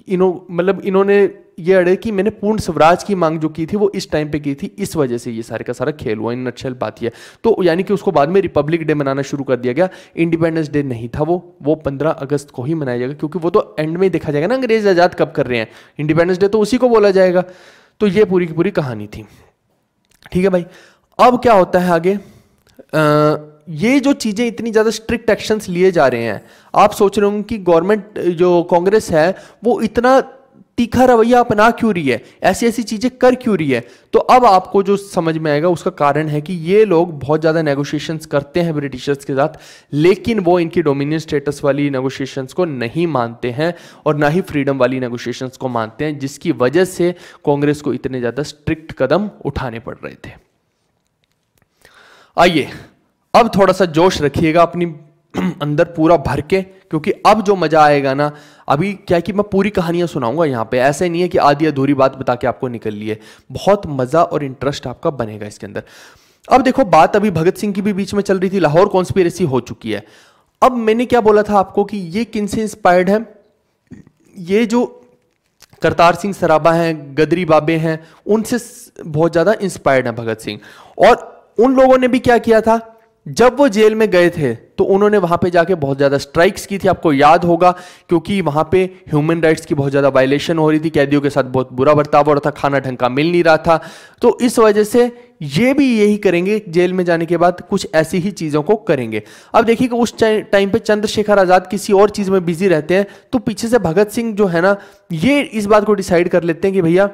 इन्होंने ये अड़े कि मैंने पूर्ण स्वराज की मांग जो की थी वो इस टाइम पे की थी, इस वजह से ये सारे का सारा खेल हुआ। इन नटशेल बात ये, तो यानी कि उसको बाद में रिपब्लिक डे मनाना शुरू कर दिया गया। इंडिपेंडेंस डे नहीं था वो 15 अगस्त को ही मनाया जाएगा, क्योंकि वो तो एंड में देखा जाएगा ना अंग्रेज आजाद कब कर रहे हैं, इंडिपेंडेंस डे तो उसी को बोला जाएगा। तो ये पूरी की पूरी कहानी थी, ठीक है भाई। अब क्या होता है आगे, ये जो चीजें इतनी ज्यादा स्ट्रिक्ट एक्शंस लिए जा रहे हैं, आप सोच रहे होंगे कि गवर्नमेंट जो कांग्रेस है वो इतना तीखा रवैया अपना क्यों रही है, ऐसी ऐसी चीजें कर क्यों रही है। तो अब आपको जो समझ में आएगा उसका कारण है कि ये लोग बहुत ज्यादा नेगोशिएशंस करते हैं ब्रिटिशर्स के साथ, लेकिन वो इनकी डोमिनियन स्टेटस वाली नेगोशिएशंस को नहीं मानते हैं और ना ही फ्रीडम वाली नेगोशिएशंस को मानते हैं, जिसकी वजह से कांग्रेस को इतने ज्यादा स्ट्रिक्ट कदम उठाने पड़ रहे थे। आइए अब थोड़ा सा जोश रखिएगा अपनी अंदर पूरा भर के, क्योंकि अब जो मजा आएगा ना, अभी क्या कि मैं पूरी कहानियां सुनाऊंगा यहां पे, ऐसे नहीं है कि आधी अधूरी बात बता के आपको निकल लिए, बहुत मजा और इंटरेस्ट आपका बनेगा इसके अंदर। अब देखो, बात अभी भगत सिंह की भी बीच में चल रही थी, लाहौर कॉन्स्पिरेसी हो चुकी है। अब मैंने क्या बोला था आपको कि ये किन से इंस्पायर्ड है, ये जो करतार सिंह सराभा हैं, गदरी बाबे हैं, उनसे बहुत ज्यादा इंस्पायर्ड है भगत सिंह। और उन लोगों ने भी क्या किया था, जब वो जेल में गए थे तो उन्होंने वहां पे जाके बहुत ज्यादा स्ट्राइक्स की थी, आपको याद होगा, क्योंकि वहां पे ह्यूमन राइट्स की बहुत ज्यादा वायलेशन हो रही थी, कैदियों के साथ बहुत बुरा बर्ताव हो रहा था, खाना ढंग का मिल नहीं रहा था। तो इस वजह से ये भी यही करेंगे, जेल में जाने के बाद कुछ ऐसी ही चीजों को करेंगे। अब देखिए कि उस टाइम पे चंद्रशेखर आजाद किसी और चीज में बिजी रहते हैं, तो पीछे से भगत सिंह जो है ना, ये इस बात को डिसाइड कर लेते हैं कि भैया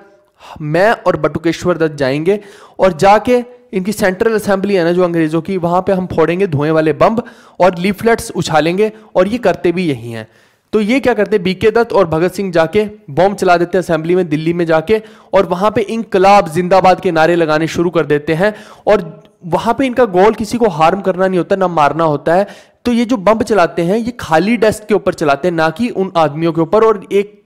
मैं और बटुकेश्वर दत्त जाएंगे और जाके इनकी सेंट्रल असेंबली है ना जो अंग्रेजों की, वहां पे हम फोड़ेंगे धुएं वाले बम और लीफलेट्स उछालेंगे, और ये करते भी यही हैं। तो ये क्या करते हैं, बीके दत्त और भगत सिंह जाके बम चला देते हैं असेंबली में दिल्ली में जाके, और वहां पे इंकलाब जिंदाबाद के नारे लगाने शुरू कर देते हैं। और वहां पे इनका गोल किसी को हार्म करना नहीं होता, ना मारना होता है। तो ये जो बम चलाते हैं ये खाली डेस्क के ऊपर चलाते हैं, ना कि उन आदमियों के ऊपर। और एक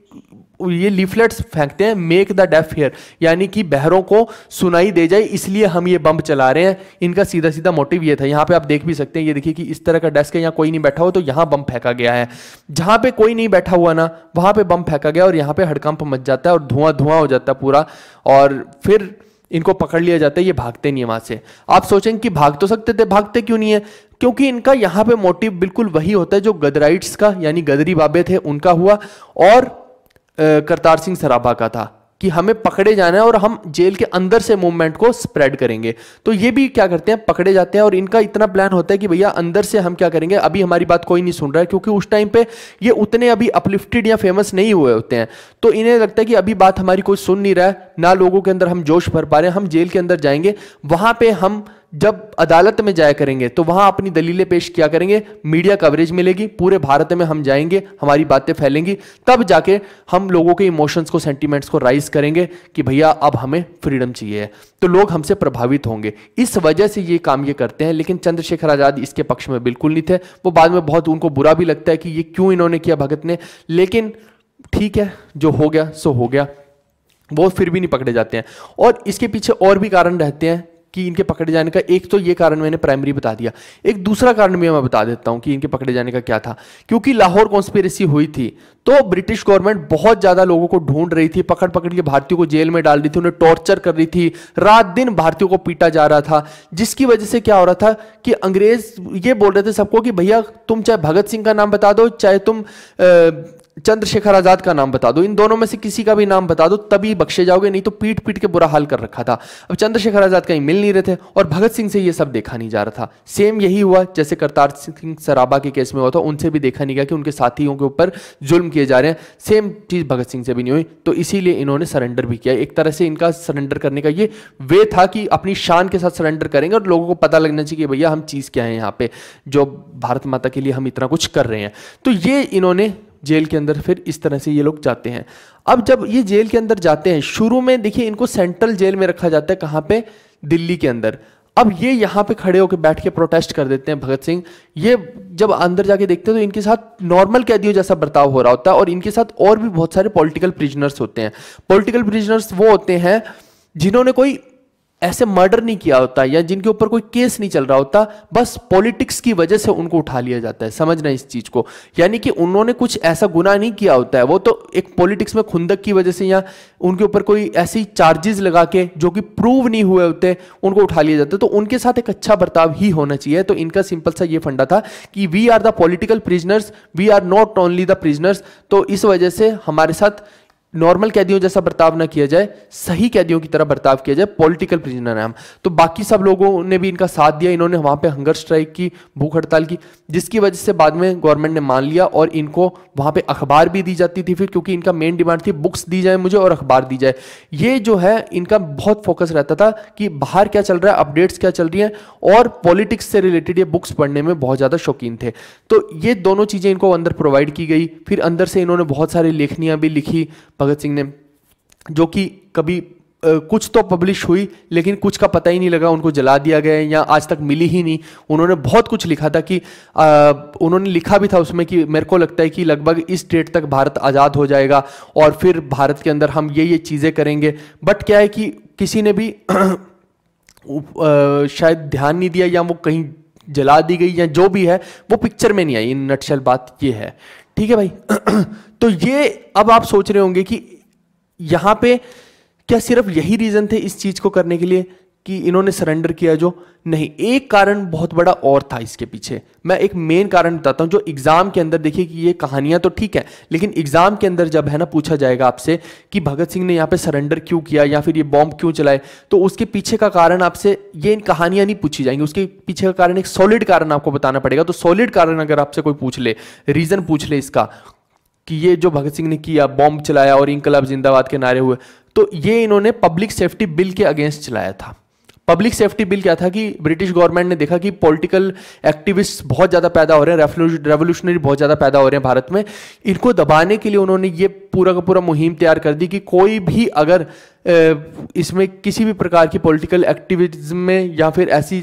ये लीफलेट्स फेंकते हैं, मेक द डेफ हियर, यानी कि बहरों को सुनाई दे जाए, इसलिए हम ये बम चला रहे हैं। इनका सीधा सीधा मोटिव ये था। यहाँ पे आप देख भी सकते हैं, ये देखिए कि इस तरह का डेस्क है, यहाँ कोई नहीं बैठा हो तो यहाँ बम फेंका गया है, जहां पे कोई नहीं बैठा हुआ ना वहां पे बम फेंका गया, और यहाँ पे हड़कंप मच जाता है और धुआं धुआं हो जाता है पूरा, और फिर इनको पकड़ लिया जाता है। ये भागते नहीं है वहां से। आप सोचेंगे कि भाग तो सकते थे, भागते क्यों नहीं है? क्योंकि इनका यहाँ पे मोटिव बिल्कुल वही होता है जो गदराइट्स का, यानी गदरी बाबे थे, उनका हुआ, और करतार सिंह सराभा का था, कि हमें पकड़े जाना है और हम जेल के अंदर से मूवमेंट को स्प्रेड करेंगे। तो ये भी क्या करते हैं, पकड़े जाते हैं, और इनका इतना प्लान होता है कि भैया अंदर से हम क्या करेंगे, अभी हमारी बात कोई नहीं सुन रहा है, क्योंकि उस टाइम पे ये उतने अभी अपलिफ्टेड या फेमस नहीं हुए होते हैं। तो इन्हें लगता है कि अभी बात हमारी कोई सुन नहीं रहा है, ना लोगों के अंदर हम जोश भर पा रहे हैं, हम जेल के अंदर जाएंगे, वहां पे हम जब अदालत में जाया करेंगे तो वहां अपनी दलीलें पेश किया करेंगे, मीडिया कवरेज मिलेगी, पूरे भारत में हम जाएंगे, हमारी बातें फैलेंगी, तब जाके हम लोगों के इमोशंस को, सेंटीमेंट्स को राइज करेंगे कि भैया अब हमें फ्रीडम चाहिए, तो लोग हमसे प्रभावित होंगे। इस वजह से ये काम ये करते हैं। लेकिन चंद्रशेखर आजाद इसके पक्ष में बिल्कुल नहीं थे। वो बाद में बहुत उनको बुरा भी लगता है कि ये क्यों इन्होंने किया भगत ने, लेकिन ठीक है, जो हो गया सो हो गया। वो फिर भी नहीं पकड़े जाते हैं। और इसके पीछे और भी कारण रहते हैं कि इनके पकड़े जाने का। एक तो ये कारण मैंने प्राइमरी बता दिया, एक दूसरा कारण भी मैं बता देता हूं कि इनके पकड़े जाने का क्या था। क्योंकि लाहौर कॉन्स्पिरेसी हुई थी तो ब्रिटिश गवर्नमेंट बहुत ज्यादा लोगों को ढूंढ रही थी, पकड़ पकड़ के भारतीयों को जेल में डाल रही थी, उन्हें टॉर्चर कर रही थी, रात दिन भारतीयों को पीटा जा रहा था। जिसकी वजह से क्या हो रहा था कि अंग्रेज ये बोल रहे थे सबको कि भैया तुम चाहे भगत सिंह का नाम बता दो, चाहे तुम चंद्रशेखर आजाद का नाम बता दो, इन दोनों में से किसी का भी नाम बता दो तभी बख्शे जाओगे, नहीं तो पीट पीट के बुरा हाल कर रखा था। अब चंद्रशेखर आजाद कहीं मिल नहीं रहे थे और भगत सिंह से ये सब देखा नहीं जा रहा था। सेम यही हुआ जैसे करतार सिंह सराभा के केस में हुआ था, उनसे भी देखा नहीं गया कि उनके साथियों के ऊपर जुल्म किए जा रहे हैं। सेम चीज भगत सिंह से भी नहीं हुई, तो इसीलिए इन्होंने सरेंडर भी किया। एक तरह से इनका सरेंडर करने का ये वे था कि अपनी शान के साथ सरेंडर करेंगे और लोगों को पता लगना चाहिए कि भैया हम चीज क्या है यहाँ पे, जो भारत माता के लिए हम इतना कुछ कर रहे हैं। तो ये इन्होंने जेल के अंदर फिर इस तरह से ये लोग जाते हैं। अब जब ये जेल के अंदर जाते हैं, शुरू में देखिए इनको सेंट्रल जेल में रखा जाता है, कहां पे, दिल्ली के अंदर। अब ये यहां पे खड़े होकर बैठ के प्रोटेस्ट कर देते हैं भगत सिंह। ये जब अंदर जाके देखते हैं तो इनके साथ नॉर्मल कैदियों जैसा बर्ताव हो रहा होता है, और इनके साथ और भी बहुत सारे पॉलिटिकल प्रिजनर्स होते हैं। पॉलिटिकल प्रिजनर्स वो होते हैं जिन्होंने कोई ऐसे मर्डर नहीं किया होता या जिनके ऊपर कोई केस नहीं चल रहा होता, बस पॉलिटिक्स की वजह से उनको उठा लिया जाता है। समझना इस चीज को, यानी कि उन्होंने कुछ ऐसा गुनाह नहीं किया होता है, वो तो एक पॉलिटिक्स में खुंदक की वजह से या उनके ऊपर कोई ऐसी चार्जेस लगा के जो कि प्रूव नहीं हुए होते उनको उठा लिया जाता है। तो उनके साथ एक अच्छा बर्ताव ही होना चाहिए। तो इनका सिंपल सा ये फंडा था कि we are the political prisoners, we are not only the prisoners. तो इस वजह से हमारे साथ नॉर्मल कैदियों जैसा बर्ताव ना किया जाए, सही कैदियों की तरह बर्ताव किया जाए, पॉलिटिकल प्रिजनर है हम। तो बाकी सब लोगों ने भी इनका साथ दिया, इन्होंने वहां पे हंगर स्ट्राइक की, भूख हड़ताल की, जिसकी वजह से बाद में गवर्नमेंट ने मान लिया और इनको वहां पे अखबार भी दी जाती थी फिर, क्योंकि इनका मेन डिमांड थी बुक्स दी जाए मुझे और अखबार दी जाए। ये जो है इनका बहुत फोकस रहता था कि बाहर क्या चल रहा है, अपडेट्स क्या चल रही हैं, और पॉलिटिक्स से रिलेटेड ये बुक्स पढ़ने में बहुत ज्यादा शौकीन थे। तो ये दोनों चीजें इनको अंदर प्रोवाइड की गई। फिर अंदर से इन्होंने बहुत सारी लेखनियां भी लिखी भगत सिंह ने, जो कि कभी कुछ तो पब्लिश हुई लेकिन कुछ का पता ही नहीं लगा, उनको जला दिया गया या आज तक मिली ही नहीं। उन्होंने बहुत कुछ लिखा था कि उन्होंने लिखा भी था उसमें कि मेरे को लगता है कि लगभग इस डेट तक भारत आज़ाद हो जाएगा और फिर भारत के अंदर हम ये चीज़ें करेंगे। बट क्या है कि किसी ने भी शायद ध्यान नहीं दिया या वो कहीं जला दी गई या जो भी है वो पिक्चर में नहीं आई। इन नटशेल बात ये है, ठीक है भाई। तो ये अब आप सोच रहे होंगे कि यहां पे क्या सिर्फ यही रीजन थे इस चीज को करने के लिए कि इन्होंने सरेंडर किया जो नहीं, एक कारण बहुत बड़ा और था इसके पीछे। मैं एक मेन कारण बताता हूं जो एग्जाम के अंदर, देखिए कि ये कहानियां तो ठीक है, लेकिन एग्जाम के अंदर जब है ना पूछा जाएगा आपसे कि भगत सिंह ने यहाँ पे सरेंडर क्यों किया या फिर ये बॉम्ब क्यों चलाए, तो उसके पीछे का कारण आपसे ये इन कहानियां नहीं पूछी जाएंगी, उसके पीछे का कारण एक सॉलिड कारण आपको बताना पड़ेगा। तो सॉलिड कारण अगर आपसे कोई पूछ ले, रीजन पूछ ले इसका कि ये जो भगत सिंह ने किया, बॉम्ब चलाया और इंकलाब जिंदाबाद के नारे हुए, तो ये इन्होंने पब्लिक सेफ्टी बिल के अगेंस्ट चलाया था। पब्लिक सेफ्टी बिल क्या था कि ब्रिटिश गवर्नमेंट ने देखा कि पॉलिटिकल एक्टिविस्ट बहुत ज़्यादा पैदा हो रहे हैं, रेवोल्यूशनरी बहुत ज़्यादा पैदा हो रहे हैं भारत में, इनको दबाने के लिए उन्होंने ये पूरा का पूरा मुहिम तैयार कर दी कि कोई भी अगर इसमें किसी भी प्रकार की पॉलिटिकल एक्टिविटीज़ में या फिर ऐसी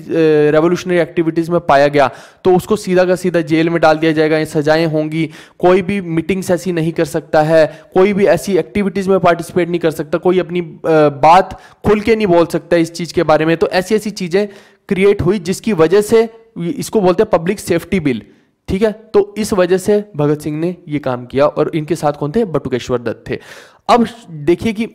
रेवोल्यूशनरी एक्टिविटीज़ में पाया गया तो उसको सीधा का सीधा जेल में डाल दिया जाएगा, ये सजाएं होंगी, कोई भी मीटिंग्स ऐसी नहीं कर सकता है, कोई भी ऐसी एक्टिविटीज़ में पार्टिसिपेट नहीं कर सकता, कोई अपनी बात खुल के नहीं बोल सकता इस चीज़ के बारे में। तो ऐसी ऐसी चीज़ें क्रिएट हुई जिसकी वजह से इसको बोलते हैं पब्लिक सेफ्टी बिल, ठीक है। तो इस वजह से भगत सिंह ने ये काम किया और इनके साथ कौन थे? बटुकेश्वर दत्त थे। अब देखिए कि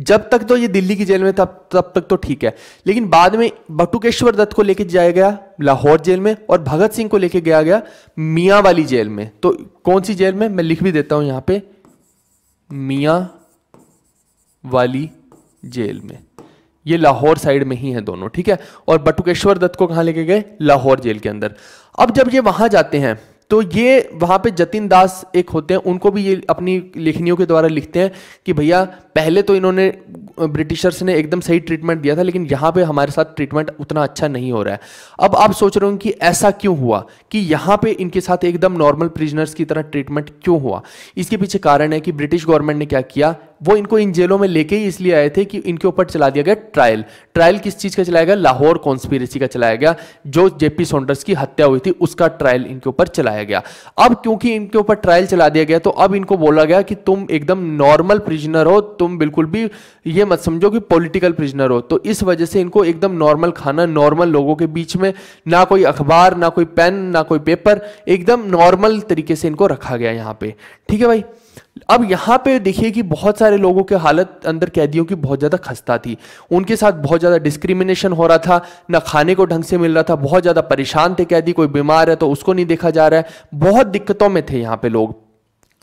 जब तक तो ये दिल्ली की जेल में तब तक तो ठीक है, लेकिन बाद में बटुकेश्वर दत्त को लेके जाया गया लाहौर जेल में और भगत सिंह को लेके गया मियां वाली जेल में। तो कौन सी जेल में? मैं लिख भी देता हूं यहां पे, मियां वाली जेल में। ये लाहौर साइड में ही है दोनों, ठीक है। और बटुकेश्वर दत्त को कहां लेके गए? लाहौर जेल के अंदर। अब जब ये वहां जाते हैं तो ये वहां पे जतिन दास एक होते हैं, उनको भी ये अपनी लेखनियों के द्वारा लिखते हैं कि भैया पहले तो इन्होंने ब्रिटिशर्स ने एकदम सही ट्रीटमेंट दिया था, लेकिन यहाँ पे हमारे साथ ट्रीटमेंट उतना अच्छा नहीं हो रहा है। अब आप सोच रहे हो कि ऐसा क्यों हुआ कि यहाँ पे इनके साथ एकदम नॉर्मल प्रिजनर्स की तरह ट्रीटमेंट क्यों हुआ? इसके पीछे कारण है कि ब्रिटिश गवर्नमेंट ने क्या किया, वो इनको इन जेलों में लेके ही इसलिए आए थे कि इनके ऊपर चला दिया गया ट्रायल। ट्रायल किस चीज का चलाया गया? लाहौर कॉन्स्पिरेसी का चलाया गया, जो जेपी सॉन्डर्स की हत्या हुई थी उसका ट्रायल इनके ऊपर चलाया गया। अब क्योंकि इनके ऊपर ट्रायल चला दिया गया तो अब इनको बोला गया कि तुम एकदम नॉर्मल प्रिजनर हो, तुम बिल्कुल भी ये मत समझो कि पॉलिटिकल प्रिजनर हो। तो इस वजह से इनको एकदम नॉर्मल खाना, नॉर्मल लोगों के बीच में, ना कोई अखबार, ना कोई पेन, ना कोई पेपर, एकदम नॉर्मल तरीके से इनको रखा गया यहाँ पे, ठीक है भाई। अब यहाँ पे देखिए कि बहुत सारे लोगों की हालत अंदर कैदियों की बहुत ज़्यादा खस्ता थी, उनके साथ बहुत ज़्यादा डिस्क्रिमिनेशन हो रहा था, ना खाने को ढंग से मिल रहा था, बहुत ज़्यादा परेशान थे कैदी, कोई बीमार है तो उसको नहीं देखा जा रहा है, बहुत दिक्कतों में थे यहाँ पे लोग।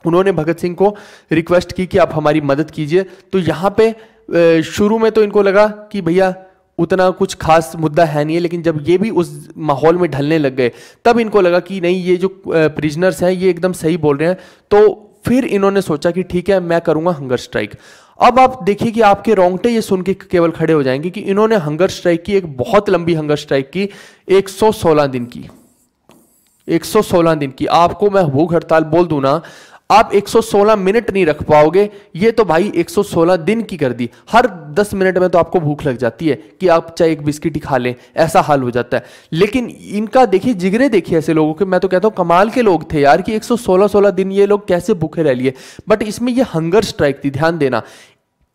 उन्होंने भगत सिंह को रिक्वेस्ट की कि आप हमारी मदद कीजिए। तो यहाँ पे शुरू में तो इनको लगा कि भैया उतना कुछ खास मुद्दा है नहीं है, लेकिन जब ये भी उस माहौल में ढलने लग गए तब इनको लगा कि नहीं, ये जो प्रिजनर्स हैं ये एकदम सही बोल रहे हैं। तो फिर इन्होंने सोचा कि ठीक है, मैं करूंगा हंगर स्ट्राइक। अब आप देखिए कि आपके रोंगटे ये सुन के केवल खड़े हो जाएंगे कि इन्होंने हंगर स्ट्राइक की, एक बहुत लंबी हंगर स्ट्राइक की, 116 दिन की, 116 दिन की। आपको मैं भूख हड़ताल बोल दूं ना, आप 116 मिनट नहीं रख पाओगे, ये तो भाई 116 दिन की कर दी। हर 10 मिनट में तो आपको भूख लग जाती है कि आप चाहे एक बिस्किट ही खा लें, ऐसा हाल हो जाता है। लेकिन इनका देखिए जिगरे, देखिए ऐसे लोगों के, मैं तो कहता हूं कमाल के लोग थे यार कि 116 दिन ये लोग कैसे भूखे रह लिए। बट इसमें ये हंगर स्ट्राइक थी, ध्यान देना।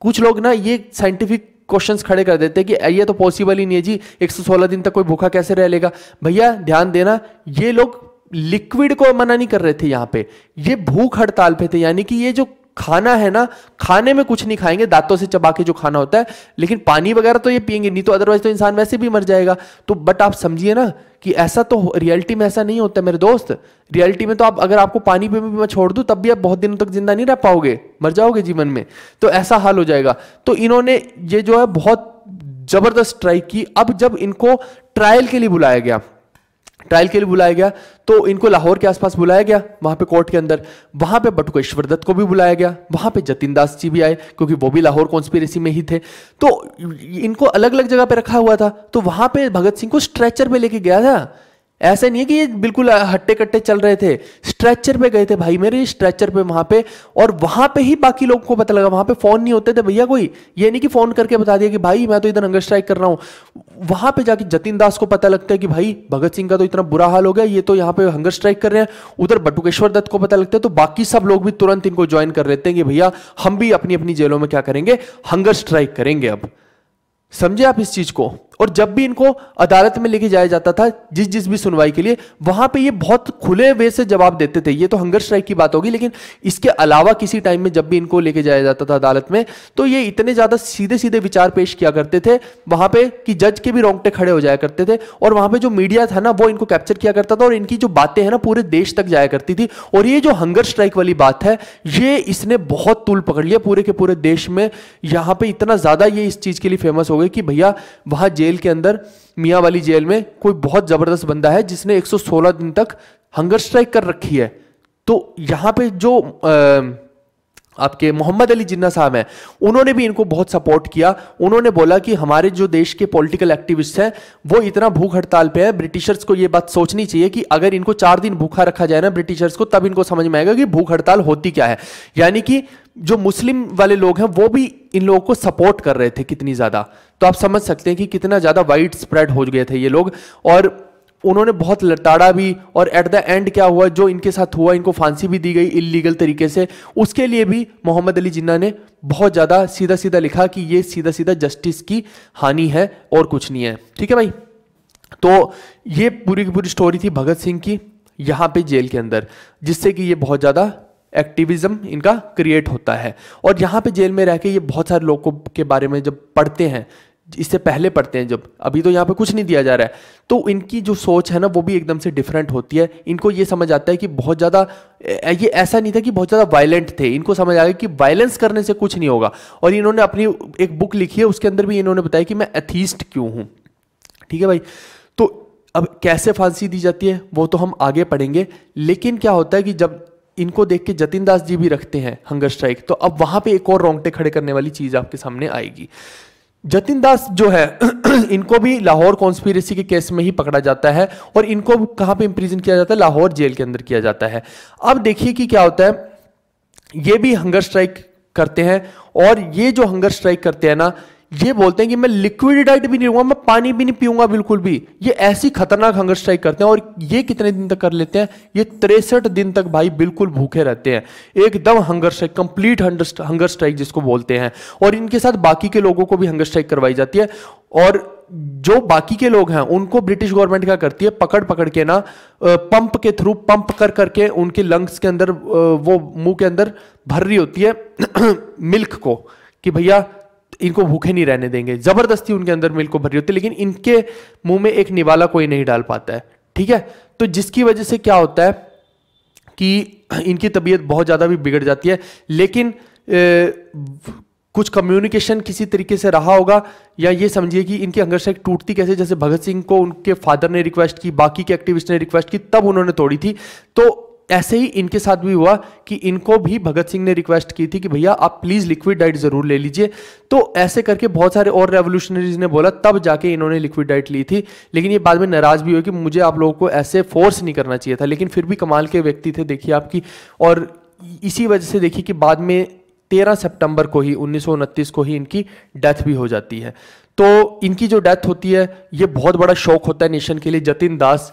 कुछ लोग ना ये साइंटिफिक क्वेश्चंस खड़े कर देते हैं कि ये तो पॉसिबल ही नहीं है जी, 116 दिन तक कोई भूखा कैसे रह लेगा। भैया ध्यान देना, ये लोग लिक्विड को मना नहीं कर रहे थे यहाँ पे, ये भूख हड़ताल पे थे। यानी कि ये जो खाना है ना, खाने में कुछ नहीं खाएंगे, दांतों से चबा के जो खाना होता है, लेकिन पानी वगैरह तो ये पिएंगे नहीं, तो अदरवाइज तो इंसान वैसे भी मर जाएगा। तो बट आप समझिए ना कि ऐसा तो रियलिटी में ऐसा नहीं होता मेरे दोस्त। रियलिटी में तो आप, अगर आपको पानी पे भी मैं छोड़ दूं तब भी आप बहुत दिनों तक जिंदा नहीं रह पाओगे, मर जाओगे जीवन में। तो ऐसा हाल हो जाएगा। तो इन्होंने ये जो है बहुत जबरदस्त स्ट्राइक की। अब जब इनको ट्रायल के लिए बुलाया गया, ट्रायल के लिए बुलाया गया तो इनको लाहौर के आसपास बुलाया गया, वहां पे कोर्ट के अंदर। वहां पे बटुकेश्वर दत्त को भी बुलाया गया, वहां पे जतिन दास जी भी आए क्योंकि वो भी लाहौर कॉन्स्पिरेसी में ही थे। तो इनको अलग अलग जगह पे रखा हुआ था। तो वहां पे भगत सिंह को स्ट्रेचर पे लेके गया था। ऐसा नहीं है कि ये बिल्कुल हट्टे कट्टे चल रहे थे, स्ट्रेचर पे गए थे भाई मेरे, स्ट्रेचर पे वहां पे। और वहां पे ही बाकी लोगों को पता लगा, वहां पे फोन नहीं होते थे भैया कोई, ये नहीं कि फोन करके बता दिया कि भाई मैं तो इधर हंगर स्ट्राइक कर रहा हूं। वहां पे जाके जतिन दास को पता लगता है कि भाई भगत सिंह का तो इतना बुरा हाल हो गया, ये तो यहाँ पे हंगर स्ट्राइक कर रहे हैं। उधर बटुकेश्वर दत्त को पता लगता है, तो बाकी सब लोग भी तुरंत इनको ज्वाइन कर लेते हैं कि भैया हम भी अपनी अपनी जेलों में क्या करेंगे, हंगर स्ट्राइक करेंगे। अब समझे आप इस चीज को? और जब भी इनको अदालत में लेके जाया जाता था जिस भी सुनवाई के लिए, वहां पे ये बहुत खुले वे से जवाब देते थे। ये तो हंगर स्ट्राइक की बात होगी, लेकिन इसके अलावा किसी टाइम में जब भी इनको लेके जाया जाता था अदालत में, तो ये इतने ज्यादा सीधे सीधे विचार पेश किया करते थे वहां पे कि जज के भी रोंगटे खड़े हो जाया करते थे। और वहां पे जो मीडिया था ना वो इनको कैप्चर किया करता था और इनकी जो बातें हैं ना पूरे देश तक जाया करती थी। और ये जो हंगर स्ट्राइक वाली बात है ये इसने बहुत तूल पकड़ लिया पूरे के पूरे देश में। यहां पे इतना ज्यादा ये इस चीज के लिए फेमस हो गई कि भैया वहां जेल के अंदर, मियां वाली जेल में, कोई बहुत जबरदस्त बंदा है जिसने 116 दिन तक हंगर स्ट्राइक कर रखी है। तो यहां पे जो आपके मोहम्मद अली जिन्ना साहब हैं, उन्होंने भी इनको बहुत सपोर्ट किया। उन्होंने बोला कि हमारे जो देश के पॉलिटिकल एक्टिविस्ट हैं वो इतना भूख हड़ताल पे है, ब्रिटिशर्स को ये बात सोचनी चाहिए कि अगर इनको 4 दिन भूखा रखा जाए ना ब्रिटिशर्स को, तब इनको समझ में आएगा कि भूख हड़ताल होती क्या है। यानी कि जो मुस्लिम वाले लोग हैं वो भी इन लोगों को सपोर्ट कर रहे थे कितनी ज्यादा। तो आप समझ सकते हैं कि कितना ज्यादा वाइड स्प्रेड हो गए थे ये लोग। और उन्होंने बहुत लताड़ा भी, और एट द एंड क्या हुआ, जो इनके साथ हुआ, इनको फांसी भी दी गई इलीगल तरीके से। उसके लिए भी मोहम्मद अली जिन्ना ने बहुत ज्यादा सीधा सीधा लिखा कि ये सीधा सीधा जस्टिस की हानि है और कुछ नहीं है। ठीक है भाई, तो ये पूरी की पूरी स्टोरी थी भगत सिंह की यहां पे जेल के अंदर, जिससे कि ये बहुत ज्यादा एक्टिविज्म इनका क्रिएट होता है। और यहां पे जेल में रह के ये बहुत सारे लोगों के बारे में जब पढ़ते हैं, इससे पहले पढ़ते हैं जब, अभी तो यहाँ पे कुछ नहीं दिया जा रहा है, तो इनकी जो सोच है ना वो भी एकदम से डिफरेंट होती है। इनको ये समझ आता है कि बहुत ज़्यादा, ये ऐसा नहीं था कि बहुत ज़्यादा वायलेंट थे, इनको समझ आ गया कि वायलेंस करने से कुछ नहीं होगा। और इन्होंने अपनी एक बुक लिखी है, उसके अंदर भी इन्होंने बताया कि मैं एथीस्ट क्यों हूँ। ठीक है भाई, तो अब कैसे फांसी दी जाती है वो तो हम आगे पढ़ेंगे। लेकिन क्या होता है कि जब इनको देख के जतिन दास जी भी रखते हैं हंगर स्ट्राइक, तो अब वहां पे एक और रोंगटे खड़े करने वाली चीज आपके सामने आएगी। जतिन दास जो है इनको भी लाहौर कॉन्स्पिरेसी के केस में ही पकड़ा जाता है और इनको कहां पे इंप्रिजन किया जाता है, लाहौर जेल के अंदर किया जाता है। अब देखिए कि क्या होता है, ये भी हंगर स्ट्राइक करते हैं। और ये जो हंगर स्ट्राइक करते हैं ना, ये बोलते हैं कि मैं लिक्विड डाइट भी नहीं लूंगा, मैं पानी भी नहीं पीऊंगा बिल्कुल भी। ये ऐसी खतरनाक हंगर स्ट्राइक करते हैं। और ये कितने दिन तक कर लेते हैं, ये 63 दिन तक भाई बिल्कुल भूखे रहते हैं, एकदम hunger strike, complete hunger strike जिसको बोलते हैं। और इनके साथ बाकी के लोगों को भी हंगर स्ट्राइक करवाई जाती है। और जो बाकी के लोग हैं उनको ब्रिटिश गवर्नमेंट क्या करती है, पकड़ पकड़ के ना पंप के थ्रू पंप कर करके उनके लंग्स के अंदर, वो मुंह के अंदर भर रही होती है मिल्क को, कि भैया इनको भूखे नहीं रहने देंगे। जबरदस्ती उनके अंदर मिल्क को भरी होती है, लेकिन इनके मुंह में एक निवाला कोई नहीं डाल पाता है। ठीक है, तो जिसकी वजह से क्या होता है कि इनकी तबीयत बहुत ज्यादा भी बिगड़ जाती है। लेकिन कुछ कम्युनिकेशन किसी तरीके से रहा होगा, या ये समझिए कि इनकी हंगर स्ट्राइक टूटती कैसे, जैसे भगत सिंह को उनके फादर ने रिक्वेस्ट की, बाकी के एक्टिविस्ट ने रिक्वेस्ट की, तब उन्होंने तोड़ी थी। तो ऐसे ही इनके साथ भी हुआ कि इनको भी भगत सिंह ने रिक्वेस्ट की थी कि भैया आप प्लीज लिक्विड डाइट जरूर ले लीजिए। तो ऐसे करके बहुत सारे और रेवोल्यूशनरीज ने बोला, तब जाके इन्होंने लिक्विड डाइट ली थी। लेकिन ये बाद में नाराज भी हुए कि मुझे आप लोगों को ऐसे फोर्स नहीं करना चाहिए था। लेकिन फिर भी कमाल के व्यक्ति थे, देखिए आपकी। और इसी वजह से देखिए कि बाद में 13 सितंबर को ही 1929 को ही इनकी डेथ भी हो जाती है। तो इनकी जो डेथ होती है ये बहुत बड़ा शौक होता है नेशन के लिए। जतिन दास,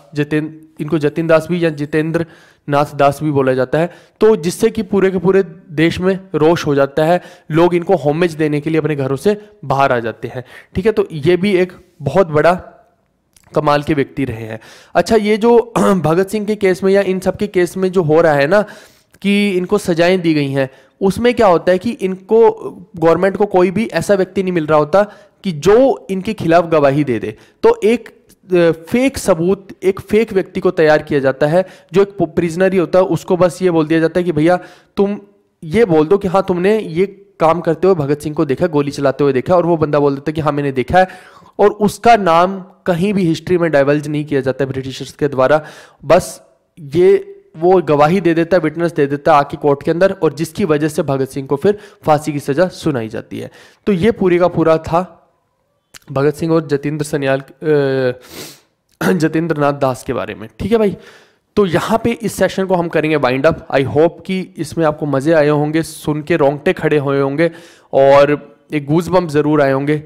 इनको जतिन दास भी या जितेंद्र नाथ दास भी बोला जाता है। तो जिससे कि पूरे के पूरे देश में रोष हो जाता है, लोग इनको होमेज देने के लिए अपने घरों से बाहर आ जाते हैं। ठीक है, तो ये भी एक बहुत बड़ा कमाल के व्यक्ति रहे हैं। अच्छा, ये जो भगत सिंह के केस में या इन सब के केस में जो हो रहा है ना कि इनको सजाएं दी गई हैं, उसमें क्या होता है कि इनको गवर्नमेंट को कोई भी ऐसा व्यक्ति नहीं मिल रहा होता कि जो इनके खिलाफ गवाही दे दे। तो एक फेक सबूत, एक फेक व्यक्ति को तैयार किया जाता है, जो एक प्रिजनर ही होता है। उसको बस ये बोल दिया जाता है कि भैया तुम ये बोल दो कि हाँ तुमने ये काम करते हुए भगत सिंह को देखा, गोली चलाते हुए देखा। और वो बंदा बोल देता है कि हाँ मैंने देखा है। और उसका नाम कहीं भी हिस्ट्री में डाइवल्ज नहीं किया जाता है ब्रिटिशर्स के द्वारा। बस ये वो गवाही दे देता है, विटनेस दे देता है आके कोर्ट के अंदर, और जिसकी वजह से भगत सिंह को फिर फांसी की सजा सुनाई जाती है। तो ये पूरी का पूरा था भगत सिंह और जतिंद्र नाथ दास के बारे में। ठीक है भाई, तो यहाँ पे इस सेशन को हम करेंगे वाइंड अप। आई होप कि इसमें आपको मजे आए होंगे, सुन के रोंगटे खड़े हुए होंगे और एक गूज बम्प जरूर आए होंगे।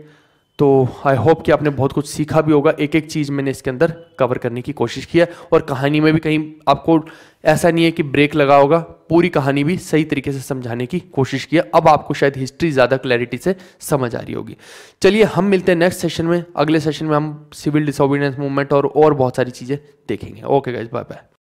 तो आई होप कि आपने बहुत कुछ सीखा भी होगा। एक एक चीज़ मैंने इसके अंदर कवर करने की कोशिश की है, और कहानी में भी कहीं आपको ऐसा नहीं है कि ब्रेक लगा होगा, पूरी कहानी भी सही तरीके से समझाने की कोशिश की है। अब आपको शायद हिस्ट्री ज़्यादा क्लैरिटी से समझ आ रही होगी। चलिए हम मिलते हैं नेक्स्ट सेशन में। अगले सेशन में हम सिविल डिसोबीडियंस मूवमेंट और बहुत सारी चीज़ें देखेंगे। Okay guys, bye bye.